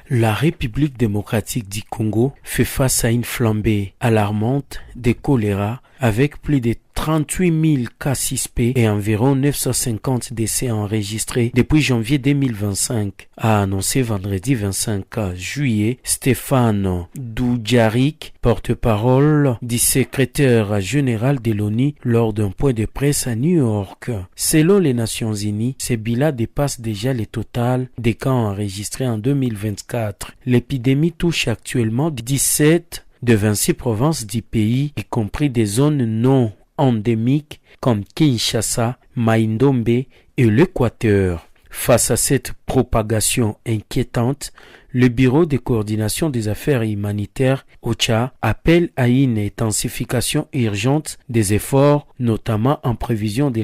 La République démocratique du Congo fait face à une flambée alarmante de choléra avec plus de 38 000 cas suspects et environ 950 décès enregistrés depuis janvier 2025, a annoncé vendredi 25 juillet Stéphane Dujarric, porte-parole du secrétaire général de l'ONU lors d'un point de presse à New York. Selon les Nations Unies, ce bilan dépasse déjà le total des cas enregistrés en 2024. L'épidémie touche actuellement 17 de 26 provinces du pays, y compris des zones non endémiques comme Kinshasa, Mai-Ndombe et l'Équateur. Face à cette propagation inquiétante, le Bureau de coordination des affaires humanitaires, OCHA, appelle à une intensification urgente des efforts, notamment en prévision de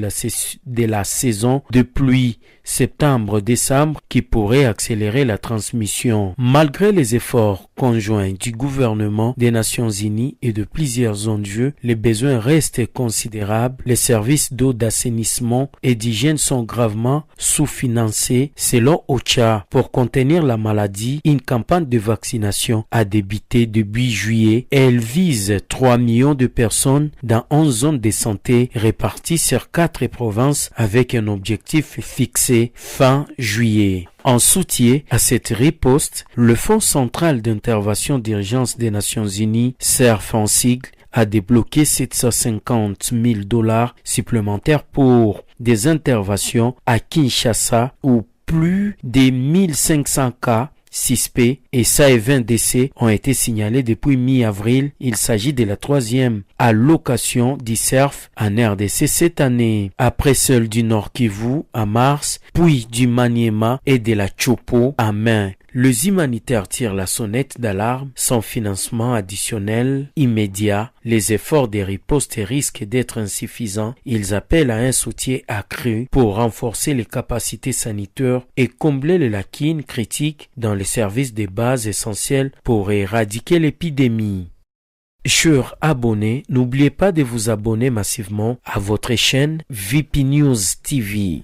la saison de pluie septembre-décembre qui pourrait accélérer la transmission. Malgré les efforts conjoints du gouvernement des Nations Unies et de plusieurs ONG, les besoins restent considérables. Les services d'eau, d'assainissement et d'hygiène sont gravement sous-financés selon OCHA. Pour contenir la maladie, une campagne de vaccination a débuté début juillet et elle vise 3 millions de personnes dans 11 zones de santé réparties sur 4 provinces avec un objectif fixé fin juillet. En soutien à cette riposte, le Fonds central d'intervention d'urgence des Nations Unies, CERF en sigle, a débloqué 750 000 $ supplémentaires pour des interventions à Kinshasa où plus de 1500 cas suspects et 120 décès ont été signalés depuis mi-avril. Il s'agit de la 3e allocation du CERF en RDC cette année. Après celle du Nord Kivu en mars, puis du Maniema et de la Chopo en mai. Les humanitaires tirent la sonnette d'alarme. Sans financement additionnel immédiat, les efforts de riposte risquent d'être insuffisants. Ils appellent à un soutien accru pour renforcer les capacités sanitaires et combler les lacunes critiques dans les services de base essentiels pour éradiquer l'épidémie. Chers abonnés, n'oubliez pas de vous abonner massivement à votre chaîne VP News TV.